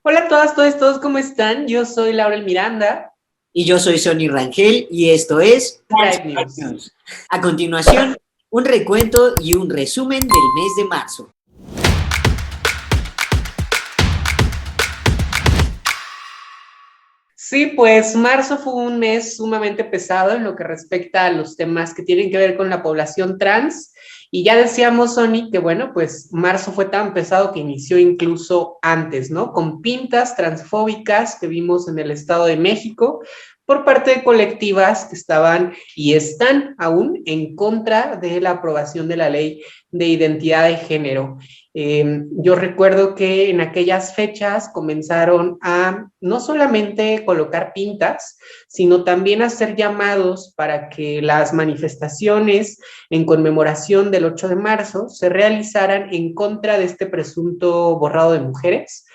Hola a todas, todos, ¿cómo están? Yo soy Laurel Miranda. Y yo soy Sonny Rangel y esto es Pride Pride News. News. A continuación, un recuento y un resumen del mes de marzo. Sí, pues marzo fue un mes sumamente pesado en lo que respecta a los temas que tienen que ver con la población trans. Y ya decíamos, Sony, que bueno, pues marzo fue tan pesado que inició incluso antes, ¿no? Con pintas transfóbicas que vimos en el Estado de México por parte de colectivas que estaban y están aún en contra de la aprobación de la ley de identidad de género. Yo recuerdo que en aquellas fechas comenzaron a no solamente colocar pintas, sino también a hacer llamados para que las manifestaciones en conmemoración del 8 de marzo se realizaran en contra de este presunto borrado de mujeres.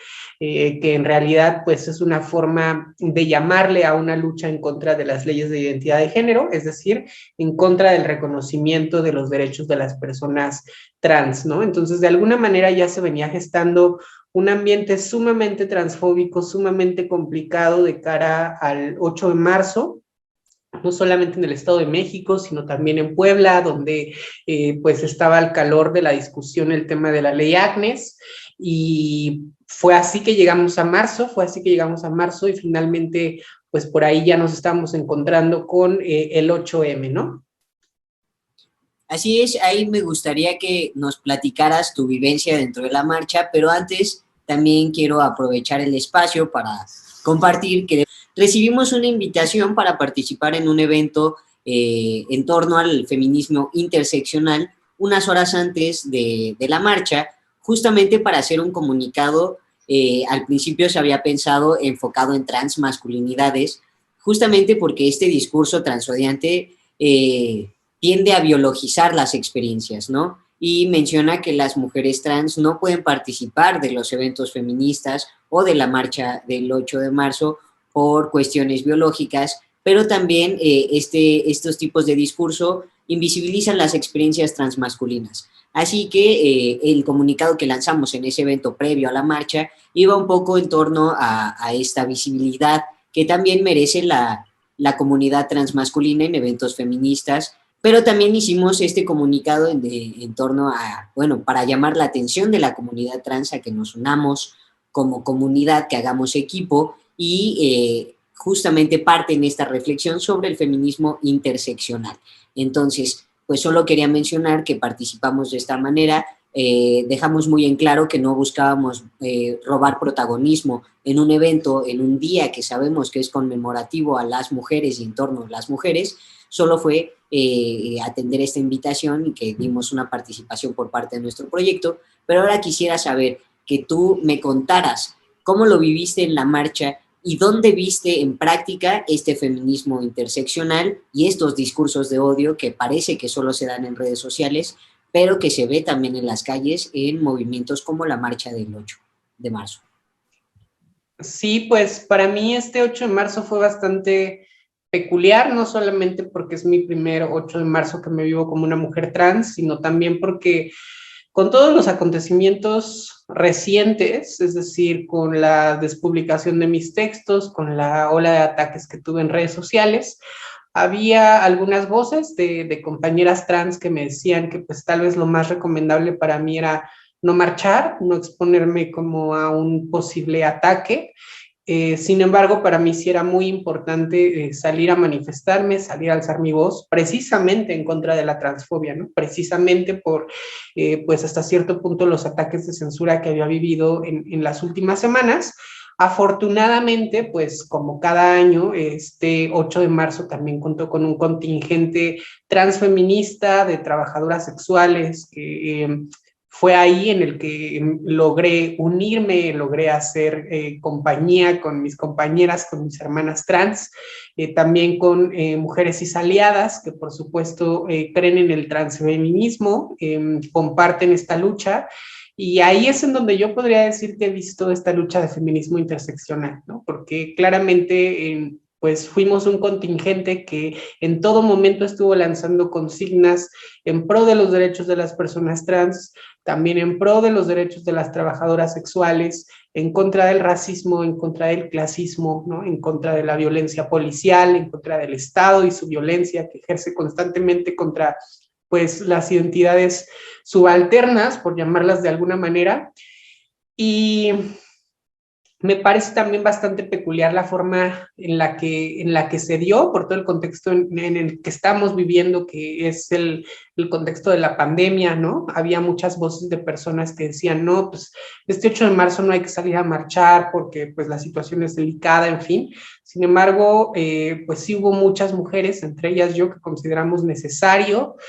Que en realidad pues es una forma de llamarle a una lucha en contra de las leyes de identidad de género, es decir, en contra del reconocimiento de los derechos de las personas trans, ¿no? Entonces, de alguna manera ya se venía gestando un ambiente sumamente transfóbico, sumamente complicado de cara al 8 de marzo, no solamente en el Estado de México, sino también en Puebla, donde pues estaba al calor de la discusión el tema de la ley Agnes, y fue así que llegamos a marzo, y finalmente pues por ahí ya nos estamos encontrando con el 8M, ¿no? Así es, ahí me gustaría que nos platicaras tu vivencia dentro de la marcha, pero antes también quiero aprovechar el espacio para compartir que recibimos una invitación para participar en un evento en torno al feminismo interseccional unas horas antes de la marcha, justamente para hacer un comunicado. Al principio se había pensado enfocado en transmasculinidades, justamente porque este discurso transodiante tiende a biologizar las experiencias, ¿no? Y menciona que las mujeres trans no pueden participar de los eventos feministas o de la marcha del 8 de marzo por cuestiones biológicas, pero también estos tipos de discurso invisibilizan las experiencias transmasculinas. Así que el comunicado que lanzamos en ese evento previo a la marcha iba un poco en torno a esta visibilidad que también merece la comunidad transmasculina en eventos feministas, pero también hicimos este comunicado en torno a, bueno, para llamar la atención de la comunidad trans a que nos unamos como comunidad, que hagamos equipo y justamente parte en esta reflexión sobre el feminismo interseccional. Entonces, pues solo quería mencionar que participamos de esta manera, dejamos muy en claro que no buscábamos robar protagonismo en un evento, en un día que sabemos que es conmemorativo a las mujeres y en torno a las mujeres, solo fue atender esta invitación y que dimos una participación por parte de nuestro proyecto, pero ahora quisiera saber que tú me contaras cómo lo viviste en la marcha y dónde viste en práctica este feminismo interseccional y estos discursos de odio que parece que solo se dan en redes sociales, pero que se ve también en las calles en movimientos como la marcha del 8 de marzo. Sí, pues para mí este 8 de marzo fue bastante peculiar, no solamente porque es mi primer 8 de marzo que me vivo como una mujer trans, sino también porque con todos los acontecimientos recientes, es decir, con la despublicación de mis textos, con la ola de ataques que tuve en redes sociales, había algunas voces de compañeras trans que me decían que pues tal vez lo más recomendable para mí era no marchar, no exponerme como a un posible ataque. Sin embargo, para mí sí era muy importante salir a manifestarme, salir a alzar mi voz, precisamente en contra de la transfobia, ¿no? Precisamente por, pues hasta cierto punto, los ataques de censura que había vivido en las últimas semanas. Afortunadamente, pues como cada año, este 8 de marzo también contó con un contingente transfeminista de trabajadoras sexuales que fue ahí en el que logré unirme, logré hacer compañía con mis compañeras, con mis hermanas trans, también con mujeres cisaliadas que por supuesto creen en el transfeminismo, comparten esta lucha. Y ahí es en donde yo podría decir que he visto esta lucha de feminismo interseccional, ¿no? Porque claramente pues fuimos un contingente que en todo momento estuvo lanzando consignas en pro de los derechos de las personas trans, también en pro de los derechos de las trabajadoras sexuales, en contra del racismo, en contra del clasismo, ¿no? En contra de la violencia policial, en contra del Estado y su violencia que ejerce constantemente contra, pues, las identidades subalternas, por llamarlas de alguna manera. Y me parece también bastante peculiar la forma en la que se dio, por todo el contexto en el que estamos viviendo, que es el contexto de la pandemia, ¿no? Había muchas voces de personas que decían, no, pues este 8 de marzo no hay que salir a marchar porque pues la situación es delicada, en fin. Sin embargo, pues sí hubo muchas mujeres, entre ellas yo, que consideramos necesaria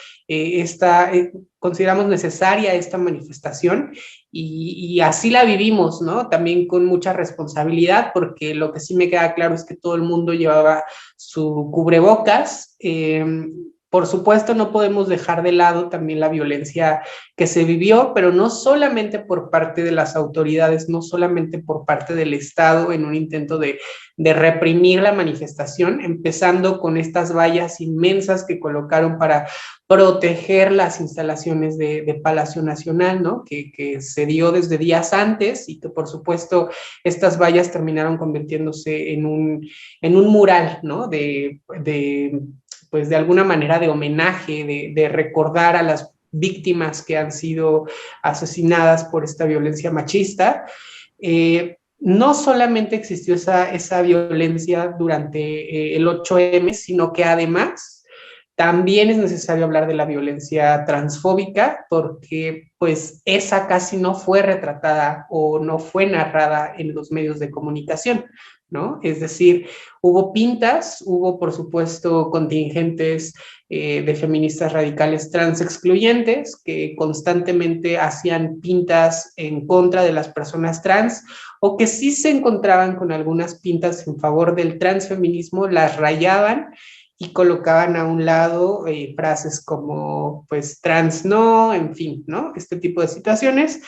esta manifestación y así la vivimos, ¿no? También con mucha responsabilidad, porque lo que sí me queda claro es que todo el mundo llevaba su cubrebocas. Por supuesto, no podemos dejar de lado también la violencia que se vivió, pero no solamente por parte de las autoridades, no solamente por parte del Estado en un intento de reprimir la manifestación, empezando con estas vallas inmensas que colocaron para proteger las instalaciones de Palacio Nacional, ¿no? Que se dio desde días antes y que por supuesto estas vallas terminaron convirtiéndose en un mural, ¿no? Pues de alguna manera de homenaje, de recordar a las víctimas que han sido asesinadas por esta violencia machista. No solamente existió esa violencia durante el 8M, sino que además también es necesario hablar de la violencia transfóbica porque pues esa casi no fue retratada o no fue narrada en los medios de comunicación, ¿no? Es decir, hubo pintas, hubo por supuesto contingentes de feministas radicales trans excluyentes que constantemente hacían pintas en contra de las personas trans o que sí se encontraban con algunas pintas en favor del transfeminismo, las rayaban y colocaban a un lado frases como pues trans no, en fin, ¿no? Este tipo de situaciones.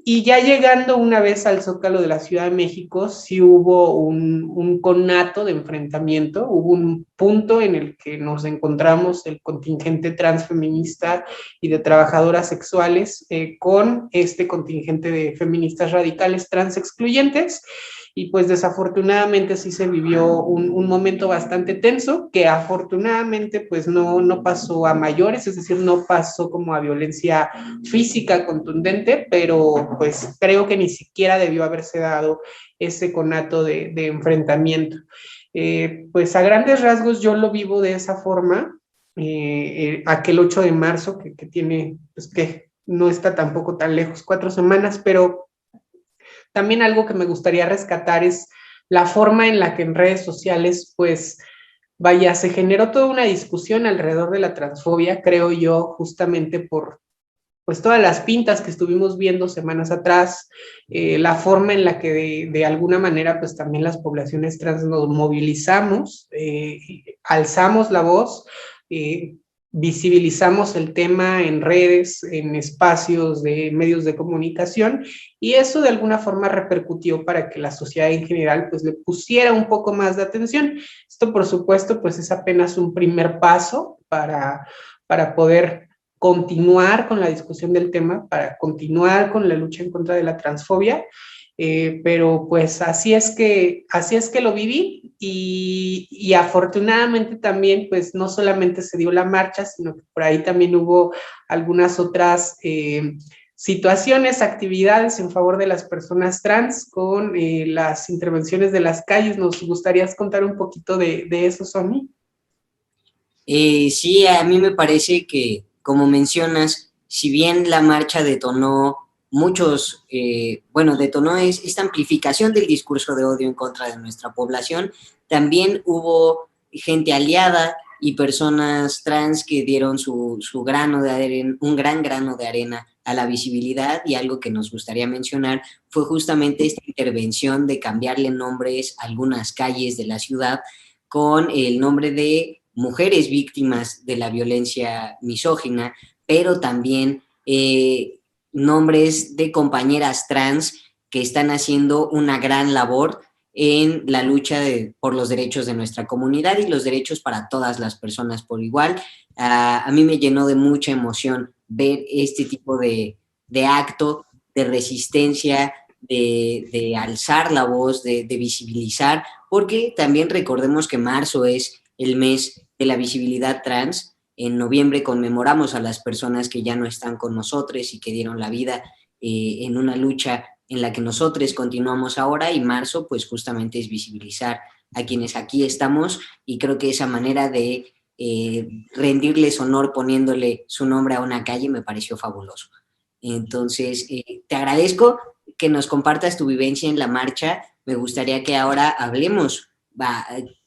Y ya llegando una vez al Zócalo de la Ciudad de México, sí hubo un conato de enfrentamiento, hubo un punto en el que nos encontramos el contingente transfeminista y de trabajadoras sexuales con este contingente de feministas radicales trans excluyentes, y pues desafortunadamente sí se vivió un momento bastante tenso que afortunadamente pues no pasó a mayores, es decir, no pasó como a violencia física contundente, pero pues creo que ni siquiera debió haberse dado ese conato de enfrentamiento. Pues a grandes rasgos yo lo vivo de esa forma, aquel 8 de marzo que tiene, pues que no está tampoco tan lejos, 4 semanas, pero también algo que me gustaría rescatar es la forma en la que en redes sociales, pues, vaya, se generó toda una discusión alrededor de la transfobia, creo yo, justamente por pues todas las pintas que estuvimos viendo semanas atrás, la forma en la que de alguna manera pues también las poblaciones trans nos movilizamos, alzamos la voz, eh, visibilizamos el tema en redes, en espacios de medios de comunicación, y eso de alguna forma repercutió para que la sociedad en general pues le pusiera un poco más de atención. Esto por supuesto pues es apenas un primer paso para poder continuar con la discusión del tema, para continuar con la lucha en contra de la transfobia, pero pues así es que lo viví y afortunadamente también pues no solamente se dio la marcha, sino que por ahí también hubo algunas otras situaciones, actividades en favor de las personas trans con las intervenciones de las calles. ¿Nos gustaría contar un poquito de eso, Somi? Sí, a mí me parece que, como mencionas, si bien la marcha detonó detonó esta amplificación del discurso de odio en contra de nuestra población, también hubo gente aliada y personas trans que dieron su grano de arena, un gran grano de arena a la visibilidad, y algo que nos gustaría mencionar fue justamente esta intervención de cambiarle nombres a algunas calles de la ciudad con el nombre de mujeres víctimas de la violencia misógina, pero también nombres de compañeras trans que están haciendo una gran labor en la lucha por los derechos de nuestra comunidad y los derechos para todas las personas por igual. A mí me llenó de mucha emoción ver este tipo de acto de resistencia, de alzar la voz, de visibilizar, porque también recordemos que marzo es el mes de la visibilidad trans. En noviembre conmemoramos a las personas que ya no están con nosotros y que dieron la vida en una lucha en la que nosotros continuamos ahora, y marzo pues justamente es visibilizar a quienes aquí estamos, y creo que esa manera de rendirles honor poniéndole su nombre a una calle me pareció fabuloso. Entonces, te agradezco que nos compartas tu vivencia en la marcha. Me gustaría que ahora hablemos,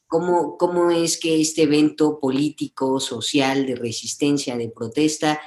¿cómo es que este evento político, social, de resistencia, de protesta,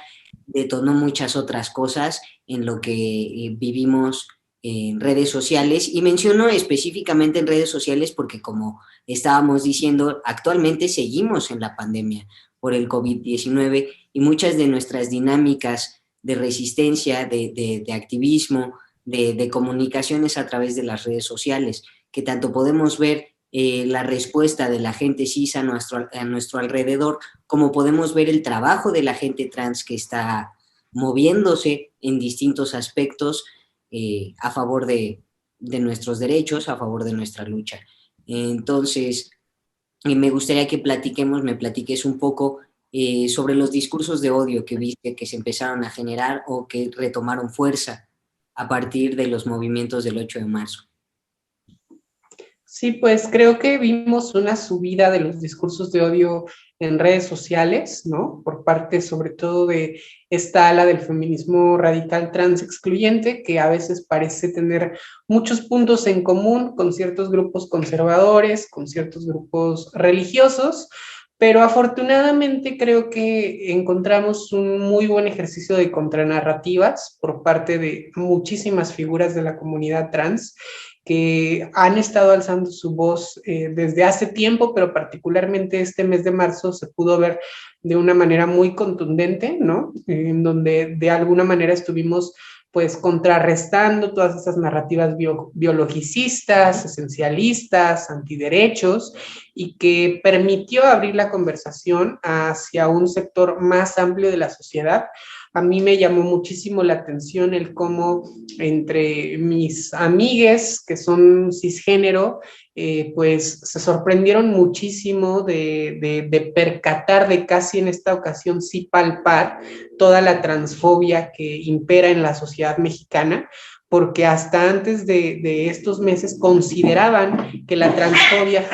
detonó muchas otras cosas en lo que vivimos en redes sociales? Y menciono específicamente en redes sociales porque, como estábamos diciendo, actualmente seguimos en la pandemia por el COVID-19 y muchas de nuestras dinámicas de resistencia, de activismo, de comunicaciones a través de las redes sociales, que tanto podemos ver la respuesta de la gente cis a nuestro alrededor, como podemos ver el trabajo de la gente trans que está moviéndose en distintos aspectos a favor de nuestros derechos, a favor de nuestra lucha. Entonces, me gustaría que me platiques un poco sobre los discursos de odio que viste que se empezaron a generar o que retomaron fuerza a partir de los movimientos del 8 de marzo. Sí, pues creo que vimos una subida de los discursos de odio en redes sociales, ¿no? Por parte sobre todo de esta ala del feminismo radical trans excluyente, que a veces parece tener muchos puntos en común con ciertos grupos conservadores, con ciertos grupos religiosos, pero afortunadamente creo que encontramos un muy buen ejercicio de contranarrativas por parte de muchísimas figuras de la comunidad trans que han estado alzando su voz desde hace tiempo, pero particularmente este mes de marzo se pudo ver de una manera muy contundente, ¿no? En donde de alguna manera estuvimos pues contrarrestando todas esas narrativas biologicistas, esencialistas, antiderechos, y que permitió abrir la conversación hacia un sector más amplio de la sociedad. A mí me llamó muchísimo la atención el cómo entre mis amigues que son cisgénero, pues se sorprendieron muchísimo de percatar, de casi en esta ocasión sí palpar toda la transfobia que impera en la sociedad mexicana, porque hasta antes de estos meses consideraban que la transfobia...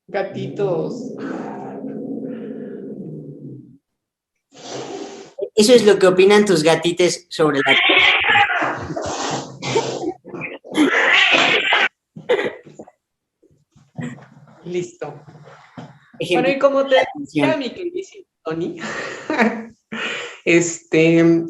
Gatitos. Eso es lo que opinan tus gatites sobre la... Listo. Ejemplo, bueno, y como te decía mi queridísimo Tony,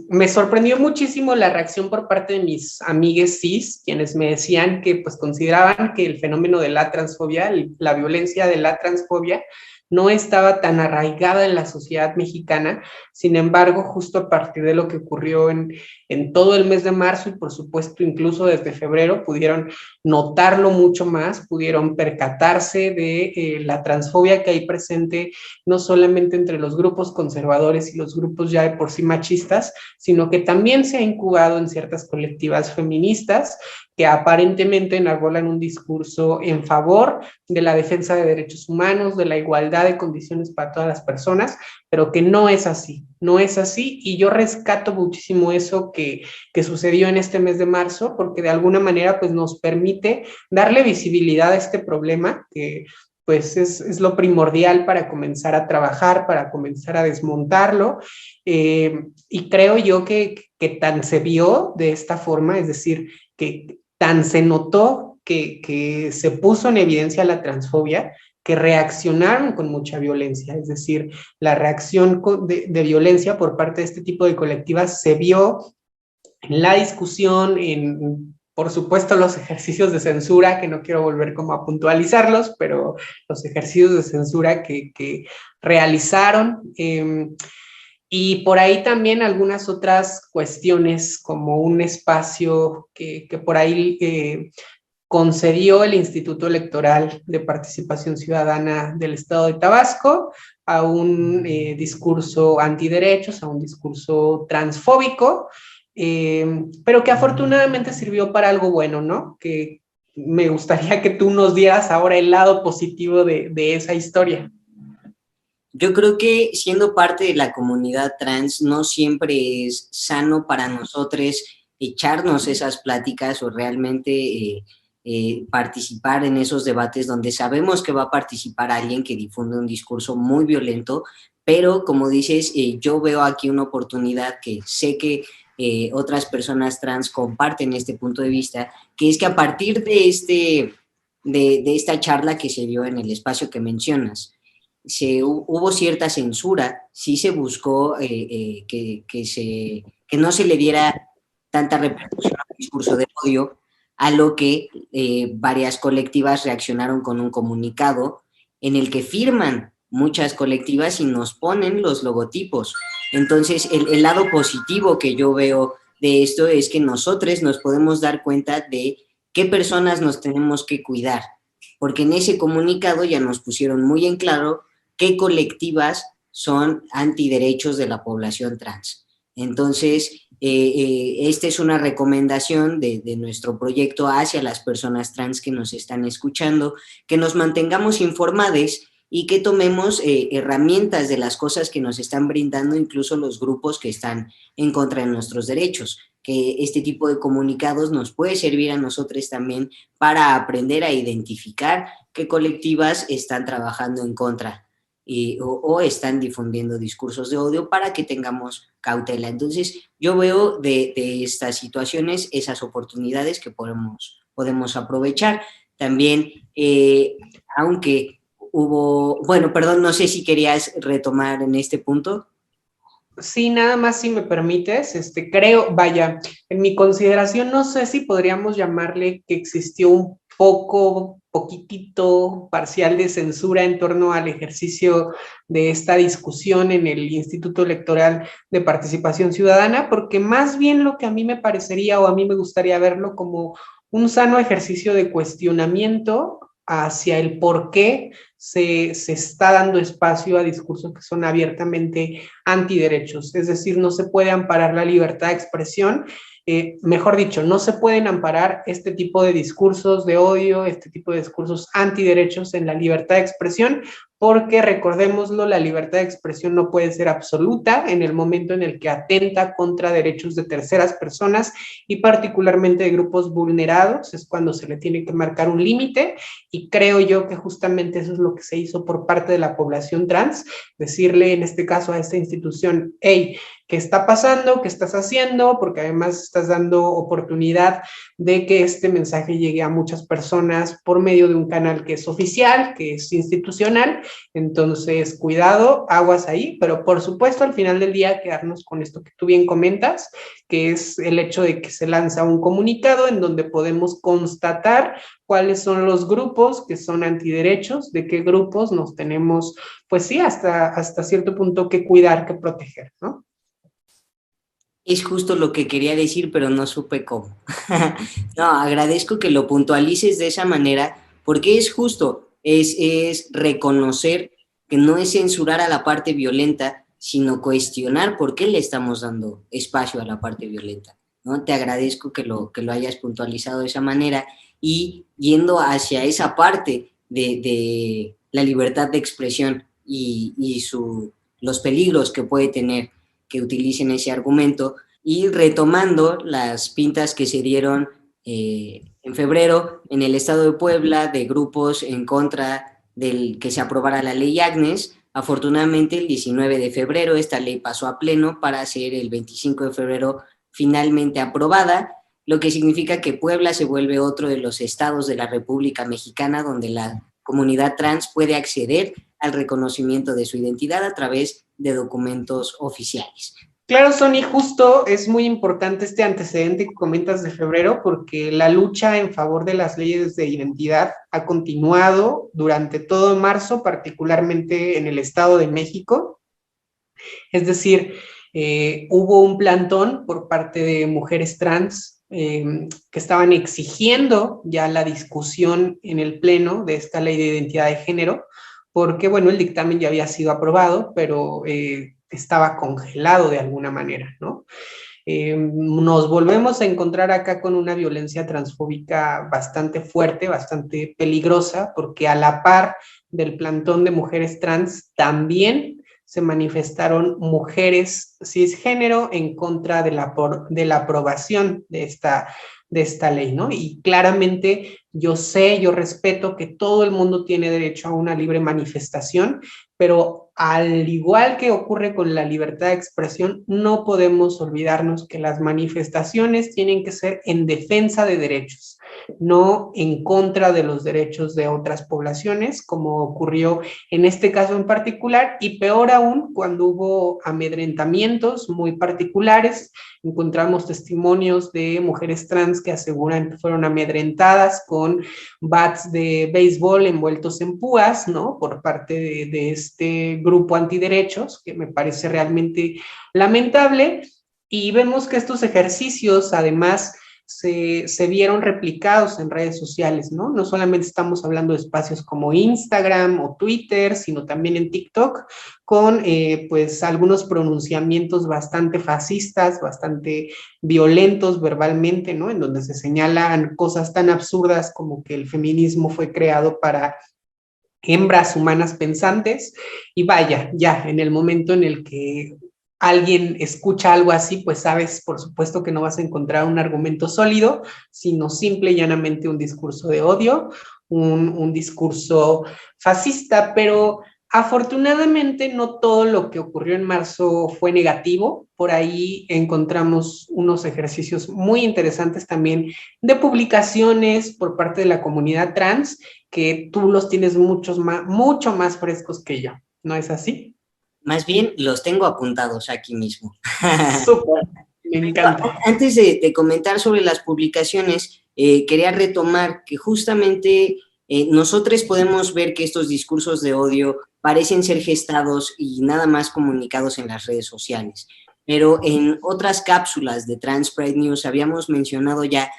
me sorprendió muchísimo la reacción por parte de mis amigues cis, quienes me decían que pues consideraban que el fenómeno de la transfobia, la violencia de la transfobia, no estaba tan arraigada en la sociedad mexicana. Sin embargo, justo a partir de lo que ocurrió en todo el mes de marzo y por supuesto incluso desde febrero, pudieron notarlo mucho más, pudieron percatarse de la transfobia que hay presente no solamente entre los grupos conservadores y los grupos ya de por sí machistas, sino que también se ha incubado en ciertas colectivas feministas que aparentemente enarbolan un discurso en favor de la defensa de derechos humanos, de la igualdad de condiciones para todas las personas, pero que no es así, no es así, y yo rescato muchísimo eso que sucedió en este mes de marzo, porque de alguna manera pues nos permite darle visibilidad a este problema que pues es lo primordial para comenzar a trabajar, para comenzar a desmontarlo, y creo yo que tan se vio de esta forma, es decir, que tan se notó que se puso en evidencia la transfobia, que reaccionaron con mucha violencia, es decir, la reacción de violencia por parte de este tipo de colectivas se vio en la discusión, por supuesto, los ejercicios de censura, que no quiero volver como a puntualizarlos, pero los ejercicios de censura que realizaron. Y Y por ahí también algunas otras cuestiones, como un espacio que por ahí concedió el Instituto Electoral de Participación Ciudadana del Estado de Tabasco a un discurso antiderechos, a un discurso transfóbico, pero que afortunadamente sirvió para algo bueno, ¿no? Que me gustaría que tú nos dieras ahora el lado positivo de esa historia. Yo creo que siendo parte de la comunidad trans no siempre es sano para nosotros echarnos esas pláticas o realmente participar en esos debates donde sabemos que va a participar alguien que difunde un discurso muy violento, pero como dices, yo veo aquí una oportunidad que sé que otras personas trans comparten este punto de vista, que es que a partir de, de esta charla que se dio en el espacio que mencionas, hubo cierta censura, sí se buscó que no se le diera tanta repercusión al discurso de odio, a lo que varias colectivas reaccionaron con un comunicado en el que firman muchas colectivas y nos ponen los logotipos. Entonces, el lado positivo que yo veo de esto es que nosotros nos podemos dar cuenta de qué personas nos tenemos que cuidar, porque en ese comunicado ya nos pusieron muy en claro qué colectivas son antiderechos de la población trans. Entonces, esta es una recomendación de nuestro proyecto hacia las personas trans que nos están escuchando, que nos mantengamos informados y que tomemos herramientas de las cosas que nos están brindando incluso los grupos que están en contra de nuestros derechos, que este tipo de comunicados nos puede servir a nosotros también para aprender a identificar qué colectivas están trabajando en contra o están difundiendo discursos de odio para que tengamos cautela. Entonces, yo veo de estas situaciones esas oportunidades que podemos aprovechar. También, aunque hubo, bueno, perdón, no sé si querías retomar en este punto. Sí, nada más si me permites, creo, vaya, en mi consideración no sé si podríamos llamarle que existió un poquitito parcial de censura en torno al ejercicio de esta discusión en el Instituto Electoral de Participación Ciudadana, porque más bien lo que a mí me parecería o a mí me gustaría verlo como un sano ejercicio de cuestionamiento hacia el por qué se está dando espacio a discursos que son abiertamente antiderechos, es decir, no se puede amparar la libertad de expresión, mejor dicho, no se pueden amparar este tipo de discursos de odio, este tipo de discursos antiderechos en la libertad de expresión, porque recordémoslo, la libertad de expresión no puede ser absoluta en el momento en el que atenta contra derechos de terceras personas y particularmente de grupos vulnerados, es cuando se le tiene que marcar un límite, y creo yo que justamente eso es lo que se hizo por parte de la población trans, decirle en este caso a esta institución, hey, ¿qué está pasando? ¿Qué estás haciendo? Porque además estás dando oportunidad de que este mensaje llegue a muchas personas por medio de un canal que es oficial, que es institucional. Entonces, cuidado, aguas ahí, pero por supuesto al final del día quedarnos con esto que tú bien comentas, que es el hecho de que se lanza un comunicado en donde podemos constatar cuáles son los grupos que son antiderechos, de qué grupos nos tenemos, pues sí, hasta cierto punto que cuidar, que proteger, ¿no? Es justo lo que quería decir, pero no supe cómo. No, agradezco que lo puntualices de esa manera, porque es justo, es reconocer que no es censurar a la parte violenta, sino cuestionar por qué le estamos dando espacio a la parte violenta, ¿no? Te agradezco que lo hayas puntualizado de esa manera y yendo hacia esa parte de la libertad de expresión y los peligros que puede tener que utilicen ese argumento y retomando las pintas que se dieron en febrero en el estado de Puebla de grupos en contra del que se aprobara la ley Agnes. Afortunadamente el 19 de febrero esta ley pasó a pleno para ser el 25 de febrero finalmente aprobada, lo que significa que Puebla se vuelve otro de los estados de la República Mexicana donde la comunidad trans puede acceder al reconocimiento de su identidad a través de documentos oficiales. Claro, Sony, justo es muy importante este antecedente que comentas de febrero porque la lucha en favor de las leyes de identidad ha continuado durante todo marzo, particularmente en el Estado de México. Es decir, hubo un plantón por parte de mujeres trans que estaban exigiendo ya la discusión en el Pleno de esta ley de identidad de género, porque, bueno, el dictamen ya había sido aprobado, pero estaba congelado de alguna manera, ¿no? Nos volvemos a encontrar acá con una violencia transfóbica bastante fuerte, bastante peligrosa, porque a la par del plantón de mujeres trans también se manifestaron mujeres cisgénero en contra de la aprobación de esta ley, ¿no? Y claramente yo sé, yo respeto que todo el mundo tiene derecho a una libre manifestación, pero al igual que ocurre con la libertad de expresión, no podemos olvidarnos que las manifestaciones tienen que ser en defensa de derechos, no en contra de los derechos de otras poblaciones, como ocurrió en este caso en particular, y peor aún cuando hubo amedrentamientos muy particulares. Encontramos testimonios de mujeres trans que aseguran que fueron amedrentadas con bats de béisbol envueltos en púas, ¿no? Por parte de este grupo antiderechos, que me parece realmente lamentable. Y vemos que estos ejercicios, además, se vieron replicados en redes sociales, ¿no? No solamente estamos hablando de espacios como Instagram o Twitter, sino también en TikTok, con pues algunos pronunciamientos bastante fascistas, bastante violentos verbalmente, ¿no? En donde se señalan cosas tan absurdas como que el feminismo fue creado para hembras humanas pensantes, y vaya, ya en el momento en el que alguien escucha algo así, pues sabes, por supuesto, que no vas a encontrar un argumento sólido, sino simple y llanamente un discurso de odio, un discurso fascista, pero afortunadamente no todo lo que ocurrió en marzo fue negativo. Por ahí encontramos unos ejercicios muy interesantes también de publicaciones por parte de la comunidad trans, que tú los tienes mucho más frescos que yo, ¿no es así? Más bien los tengo apuntados aquí mismo. Súper, me encanta. Antes de comentar sobre las publicaciones, quería retomar que justamente nosotros podemos ver que estos discursos de odio parecen ser gestados y nada más comunicados en las redes sociales. Pero en otras cápsulas de Trans Pride News habíamos mencionado ya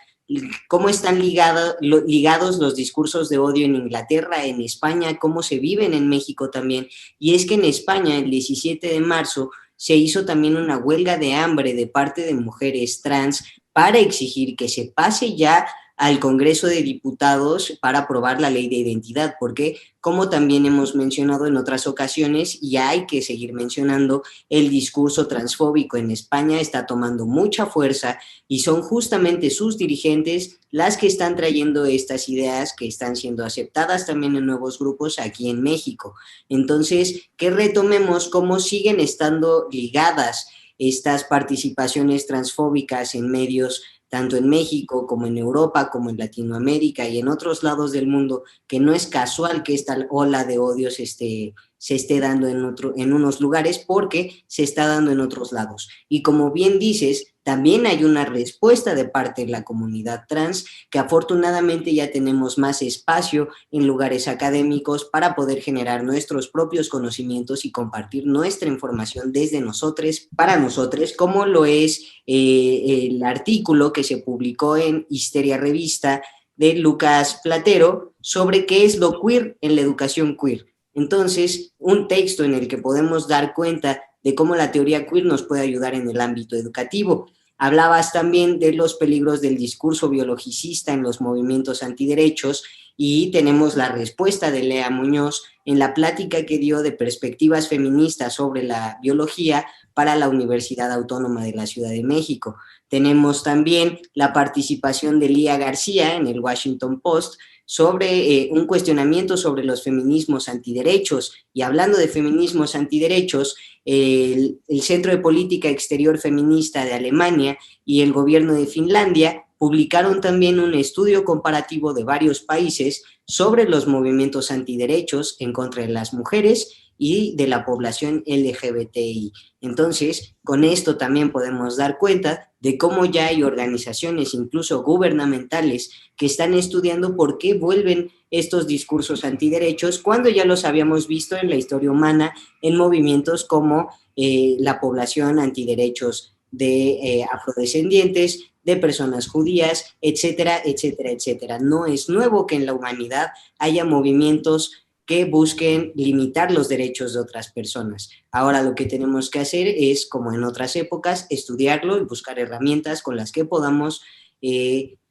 cómo están ligados los discursos de odio en Inglaterra, en España, cómo se viven en México también. Y es que en España, el 17 de marzo, se hizo también una huelga de hambre de parte de mujeres trans para exigir que se pase ya al Congreso de Diputados para aprobar la ley de identidad, porque como también hemos mencionado en otras ocasiones, y hay que seguir mencionando, el discurso transfóbico en España está tomando mucha fuerza y son justamente sus dirigentes las que están trayendo estas ideas que están siendo aceptadas también en nuevos grupos aquí en México. Entonces, que retomemos cómo siguen estando ligadas estas participaciones transfóbicas en medios tanto en México como en Europa, como en Latinoamérica y en otros lados del mundo, que no es casual que esta ola de odio se esté dando en unos lugares porque se está dando en otros lados. Y como bien dices, también hay una respuesta de parte de la comunidad trans, que afortunadamente ya tenemos más espacio en lugares académicos para poder generar nuestros propios conocimientos y compartir nuestra información desde nosotros, para nosotros, como lo es el artículo que se publicó en Histeria Revista de Lucas Platero sobre qué es lo queer en la educación queer. Entonces, un texto en el que podemos dar cuenta de cómo la teoría queer nos puede ayudar en el ámbito educativo. Hablabas también de los peligros del discurso biologicista en los movimientos antiderechos y tenemos la respuesta de Lea Muñoz en la plática que dio de perspectivas feministas sobre la biología para la Universidad Autónoma de la Ciudad de México. Tenemos también la participación de Lía García en el Washington Post sobre un cuestionamiento sobre los feminismos antiderechos. Y hablando de feminismos antiderechos, el Centro de Política Exterior Feminista de Alemania y el gobierno de Finlandia publicaron también un estudio comparativo de varios países sobre los movimientos antiderechos en contra de las mujeres y de la población LGBTI. Entonces, con esto también podemos dar cuenta de cómo ya hay organizaciones, incluso gubernamentales, que están estudiando por qué vuelven estos discursos antiderechos cuando ya los habíamos visto en la historia humana en movimientos como la población antiderechos de afrodescendientes, de personas judías, etcétera, etcétera, etcétera. No es nuevo que en la humanidad haya movimientos que busquen limitar los derechos de otras personas. Ahora lo que tenemos que hacer es, como en otras épocas, estudiarlo y buscar herramientas con las que podamos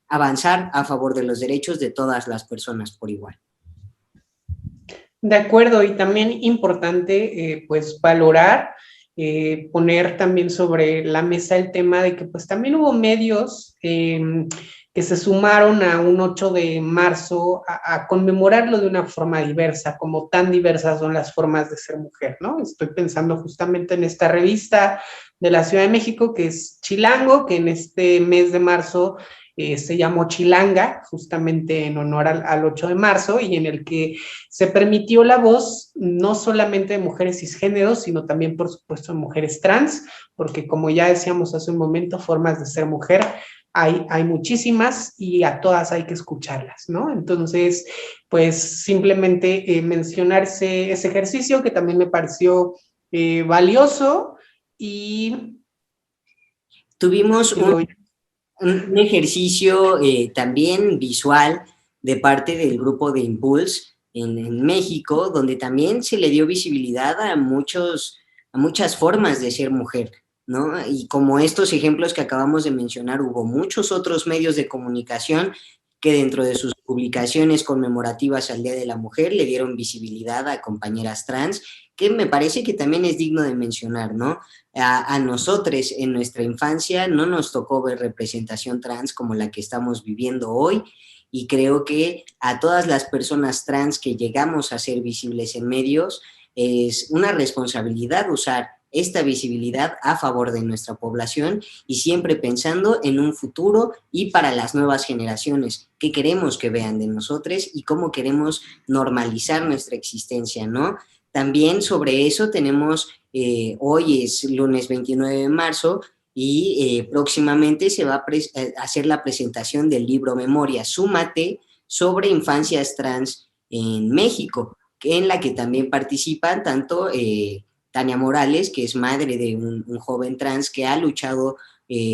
avanzar a favor de los derechos de todas las personas por igual. De acuerdo, y también importante pues valorar, poner también sobre la mesa el tema de que pues también hubo medios que se sumaron a un 8 de marzo a conmemorarlo de una forma diversa, como tan diversas son las formas de ser mujer, ¿no? Estoy pensando justamente en esta revista de la Ciudad de México, que es Chilango, que en este mes de marzo se llamó Chilanga, justamente en honor al 8 de marzo, y en el que se permitió la voz no solamente de mujeres cisgéneros, sino también, por supuesto, de mujeres trans, porque como ya decíamos hace un momento, formas de ser mujer hay muchísimas y a todas hay que escucharlas, ¿no? Entonces, pues simplemente mencionar ese ejercicio que también me pareció valioso y... Tuvimos un ejercicio también visual de parte del grupo de Impulse en México, donde también se le dio visibilidad a muchas formas de ser mujer, ¿no? Y como estos ejemplos que acabamos de mencionar, hubo muchos otros medios de comunicación que dentro de sus publicaciones conmemorativas al Día de la Mujer le dieron visibilidad a compañeras trans, que me parece que también es digno de mencionar, ¿no? A nosotros en nuestra infancia no nos tocó ver representación trans como la que estamos viviendo hoy, y creo que a todas las personas trans que llegamos a ser visibles en medios es una responsabilidad usar esta visibilidad a favor de nuestra población y siempre pensando en un futuro y para las nuevas generaciones, qué queremos que vean de nosotros y cómo queremos normalizar nuestra existencia, ¿no? También sobre eso tenemos, hoy es lunes 29 de marzo y próximamente se va a hacer la presentación del libro Memoria, Súmate, sobre infancias trans en México, en la que también participan tanto Tania Morales, que es madre de un joven trans que ha luchado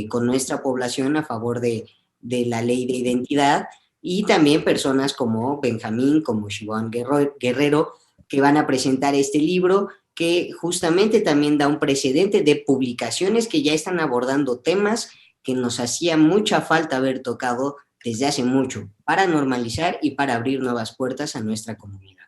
con nuestra población a favor de la ley de identidad, y también personas como Benjamín, como Shivón Guerrero, que van a presentar este libro que justamente también da un precedente de publicaciones que ya están abordando temas que nos hacía mucha falta haber tocado desde hace mucho, para normalizar y para abrir nuevas puertas a nuestra comunidad.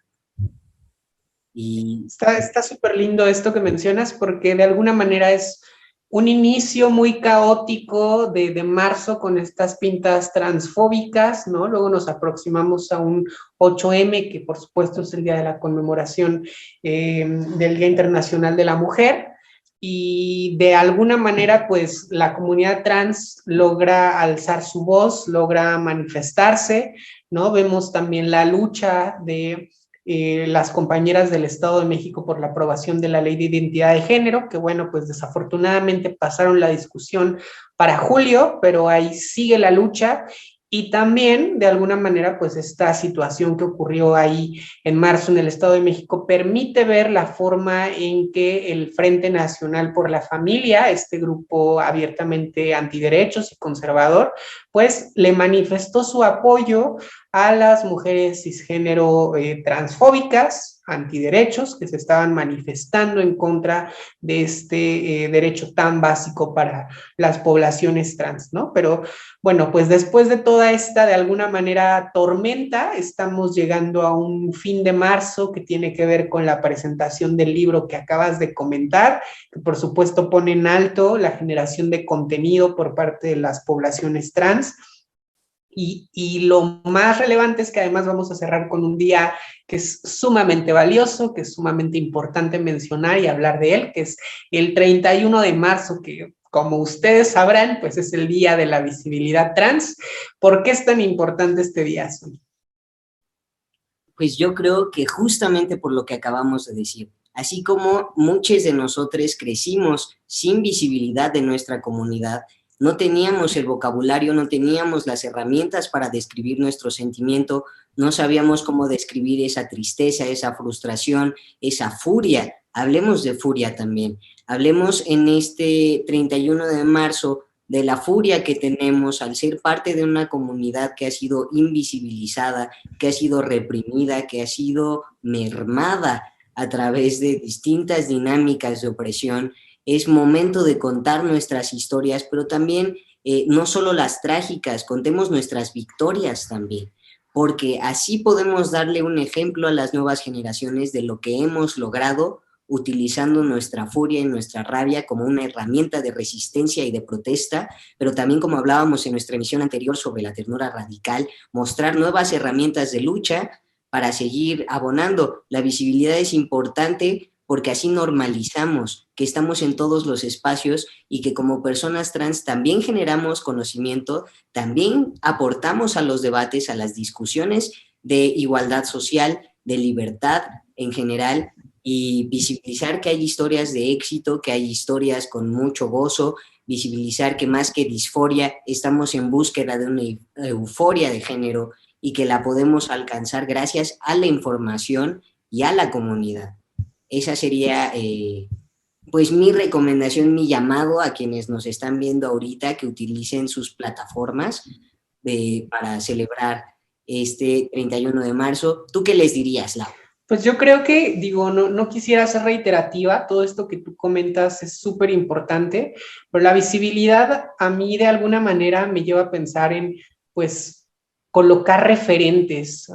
Y está súper lindo esto que mencionas, porque de alguna manera es un inicio muy caótico de marzo con estas pintas transfóbicas, ¿no? Luego nos aproximamos a un 8M, que por supuesto es el día de la conmemoración del Día Internacional de la Mujer, y de alguna manera, pues, la comunidad trans logra alzar su voz, logra manifestarse, ¿no? Vemos también la lucha de las compañeras del Estado de México por la aprobación de la Ley de Identidad de Género, que bueno, pues desafortunadamente pasaron la discusión para julio, pero ahí sigue la lucha. Y también, de alguna manera, pues esta situación que ocurrió ahí en marzo en el Estado de México permite ver la forma en que el Frente Nacional por la Familia, este grupo abiertamente antiderechos y conservador, pues le manifestó su apoyo a las mujeres cisgénero transfóbicas, antiderechos, que se estaban manifestando en contra de este derecho tan básico para las poblaciones trans, ¿no? Pero bueno, pues después de toda esta, de alguna manera, tormenta, estamos llegando a un fin de marzo que tiene que ver con la presentación del libro que acabas de comentar, que por supuesto pone en alto la generación de contenido por parte de las poblaciones trans. Y lo más relevante es que además vamos a cerrar con un día que es sumamente valioso, que es sumamente importante mencionar y hablar de él, que es el 31 de marzo, que como ustedes sabrán, pues es el Día de la Visibilidad Trans. ¿Por qué es tan importante este día, Sonia? Pues yo creo que justamente por lo que acabamos de decir, así como muchos de nosotros crecimos sin visibilidad de nuestra comunidad, no teníamos el vocabulario, no teníamos las herramientas para describir nuestro sentimiento, no sabíamos cómo describir esa tristeza, esa frustración, esa furia. Hablemos de furia también. Hablemos en este 31 de marzo de la furia que tenemos al ser parte de una comunidad que ha sido invisibilizada, que ha sido reprimida, que ha sido mermada a través de distintas dinámicas de opresión. Es momento de contar nuestras historias, pero también no solo las trágicas, contemos nuestras victorias también, porque así podemos darle un ejemplo a las nuevas generaciones de lo que hemos logrado utilizando nuestra furia y nuestra rabia como una herramienta de resistencia y de protesta, pero también, como hablábamos en nuestra emisión anterior sobre la ternura radical, mostrar nuevas herramientas de lucha para seguir abonando. La visibilidad es importante porque así normalizamos que estamos en todos los espacios y que como personas trans también generamos conocimiento, también aportamos a los debates, a las discusiones de igualdad social, de libertad en general, y visibilizar que hay historias de éxito, que hay historias con mucho gozo, visibilizar que más que disforia estamos en búsqueda de una euforia de género y que la podemos alcanzar gracias a la información y a la comunidad. Esa sería, pues, mi recomendación, mi llamado a quienes nos están viendo ahorita, que utilicen sus plataformas para celebrar este 31 de marzo. ¿Tú qué les dirías, Lau? Pues yo creo que, digo, no quisiera ser reiterativa, todo esto que tú comentas es súper importante, pero la visibilidad a mí de alguna manera me lleva a pensar en, pues, colocar referentes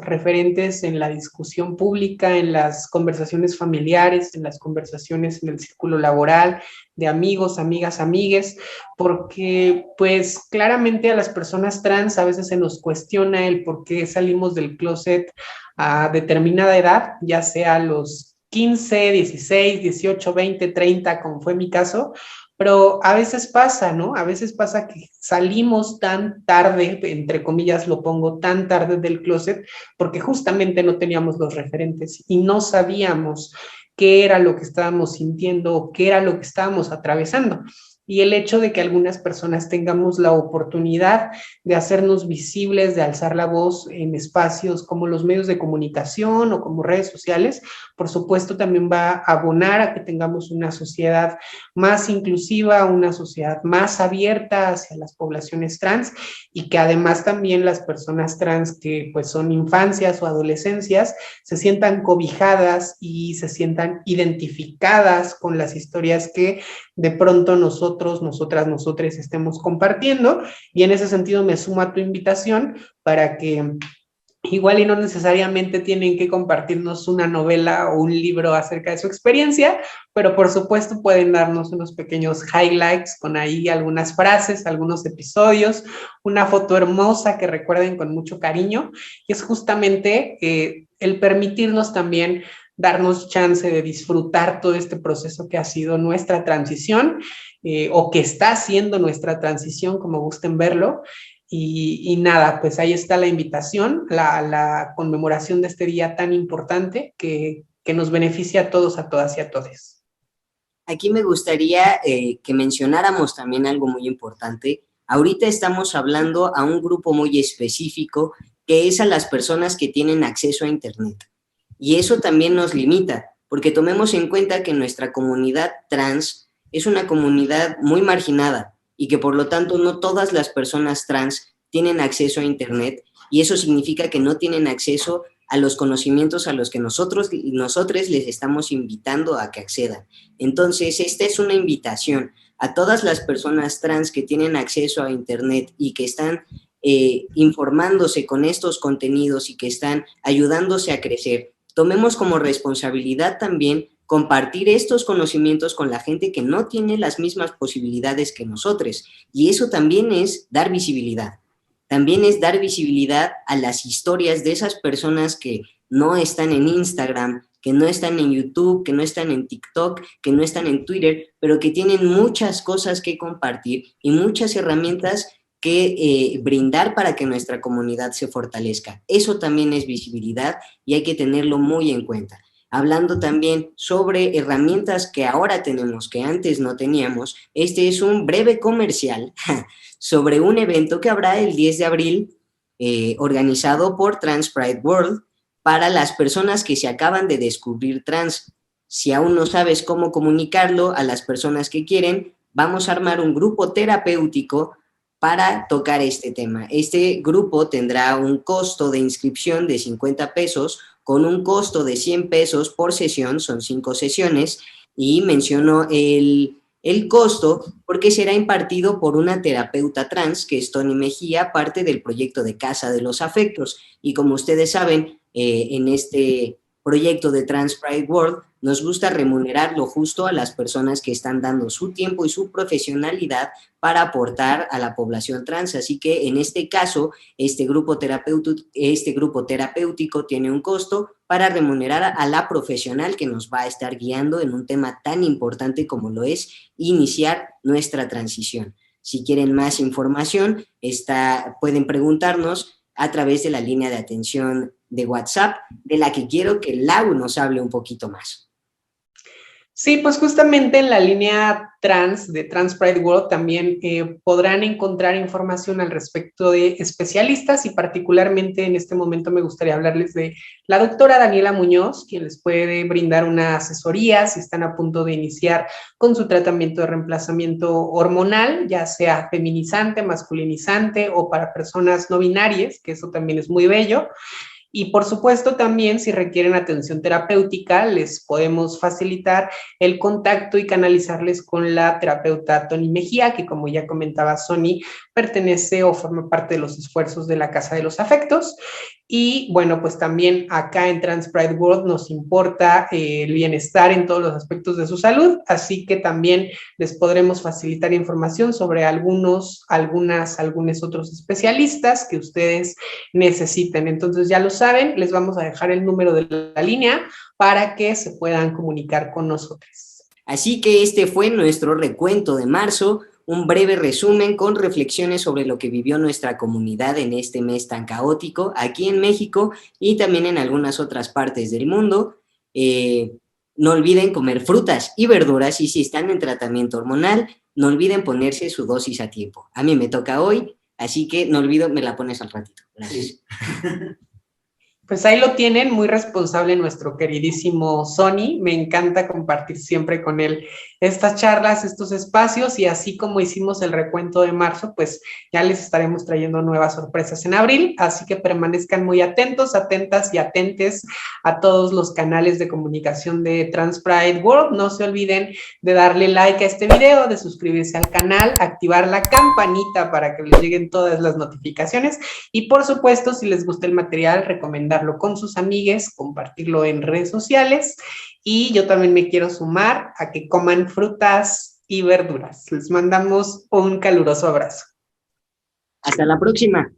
en la discusión pública, en las conversaciones familiares, en las conversaciones en el círculo laboral, de amigos, amigas, amigues, porque pues claramente a las personas trans a veces se nos cuestiona el por qué salimos del closet a determinada edad, ya sea a los 15, 16, 18, 20, 30, como fue mi caso, pero a veces pasa, ¿no? A veces pasa que salimos tan tarde, entre comillas lo pongo, tan tarde del closet, porque justamente no teníamos los referentes y no sabíamos qué era lo que estábamos sintiendo o qué era lo que estábamos atravesando. Y el hecho de que algunas personas tengamos la oportunidad de hacernos visibles, de alzar la voz en espacios como los medios de comunicación o como redes sociales, por supuesto también va a abonar a que tengamos una sociedad más inclusiva, una sociedad más abierta hacia las poblaciones trans y que además también las personas trans que pues son infancias o adolescencias se sientan cobijadas y se sientan identificadas con las historias que de pronto nosotros, nosotras, nosotres estemos compartiendo, y en ese sentido me sumo a tu invitación para que igual y no necesariamente tienen que compartirnos una novela o un libro acerca de su experiencia, pero por supuesto pueden darnos unos pequeños highlights con ahí algunas frases, algunos episodios, una foto hermosa que recuerden con mucho cariño, y es justamente el permitirnos también darnos chance de disfrutar todo este proceso que ha sido nuestra transición, o que está siendo nuestra transición, como gusten verlo. Y nada, pues ahí está la invitación, la conmemoración de este día tan importante que nos beneficia a todos, a todas y a todos. Aquí me gustaría que mencionáramos también algo muy importante. Ahorita estamos hablando a un grupo muy específico, que es a las personas que tienen acceso a Internet. Y eso también nos limita, porque tomemos en cuenta que nuestra comunidad trans es una comunidad muy marginada y que por lo tanto no todas las personas trans tienen acceso a Internet, y eso significa que no tienen acceso a los conocimientos a los que nosotros les estamos invitando a que accedan. Entonces, esta es una invitación a todas las personas trans que tienen acceso a Internet y que están informándose con estos contenidos y que están ayudándose a crecer. Tomemos como responsabilidad también compartir estos conocimientos con la gente que no tiene las mismas posibilidades que nosotros. Y eso también es dar visibilidad. También es dar visibilidad a las historias de esas personas que no están en Instagram, que no están en YouTube, que no están en TikTok, que no están en Twitter, pero que tienen muchas cosas que compartir y muchas herramientas que brindar para que nuestra comunidad se fortalezca. Eso también es visibilidad y hay que tenerlo muy en cuenta. hablando también sobre herramientas que ahora tenemos, que antes no teníamos. Este es un breve comercial sobre un evento que habrá el 10 de abril, organizado por Trans Pride World, para las personas que se acaban de descubrir trans. Si aún no sabes cómo comunicarlo a las personas que quieren, vamos a armar un grupo terapéutico para tocar este tema. Este grupo tendrá un costo de inscripción de 50 pesos, con un costo de 100 pesos por sesión, son 5 sesiones, y menciono el costo porque será impartido por una terapeuta trans, que es Tony Mejía, parte del proyecto de Casa de los Afectos. Y como ustedes saben, en este proyecto de Trans Pride World, nos gusta remunerar lo justo a las personas que están dando su tiempo y su profesionalidad para aportar a la población trans. Así que en este caso, este grupo terapéutico tiene un costo para remunerar a la profesional que nos va a estar guiando en un tema tan importante como lo es iniciar nuestra transición. Si quieren más información, pueden preguntarnos a través de la línea de atención de WhatsApp, de la que quiero que Lau nos hable un poquito más. Sí, pues justamente en la línea trans de Trans Pride World también podrán encontrar información al respecto de especialistas, y particularmente en este momento me gustaría hablarles de la doctora Daniela Muñoz, quien les puede brindar una asesoría si están a punto de iniciar con su tratamiento de reemplazamiento hormonal, ya sea feminizante, masculinizante o para personas no binarias, que eso también es muy bello. Y por supuesto también si requieren atención terapéutica, les podemos facilitar el contacto y canalizarles con la terapeuta Tony Mejía, que como ya comentaba Sony, pertenece o forma parte de los esfuerzos de la Casa de los Afectos. Y bueno, pues también acá en Trans Pride World nos importa el bienestar en todos los aspectos de su salud, así que también les podremos facilitar información sobre algunos otros especialistas que ustedes necesiten. Entonces ya lo saben, les vamos a dejar el número de la línea para que se puedan comunicar con nosotros. Así que este fue nuestro recuento de marzo, un breve resumen con reflexiones sobre lo que vivió nuestra comunidad en este mes tan caótico aquí en México y también en algunas otras partes del mundo. No olviden comer frutas y verduras, y si están en tratamiento hormonal, no olviden ponerse su dosis a tiempo. A mí me toca hoy, así que no olvido, me la pones al ratito. Gracias. Sí. Pues ahí lo tienen, muy responsable nuestro queridísimo Sony. Me encanta compartir siempre con él estas charlas, estos espacios, y así como hicimos el recuento de marzo, pues ya les estaremos trayendo nuevas sorpresas en abril, así que permanezcan muy atentos, atentas y atentes a todos los canales de comunicación de Trans Pride World. No se olviden de darle like a este video, de suscribirse al canal, activar la campanita para que les lleguen todas las notificaciones, y por supuesto, si les gusta el material, recomendarlo con sus amigues, compartirlo en redes sociales. Y yo también me quiero sumar a que coman frutas y verduras. Les mandamos un caluroso abrazo. Hasta la próxima.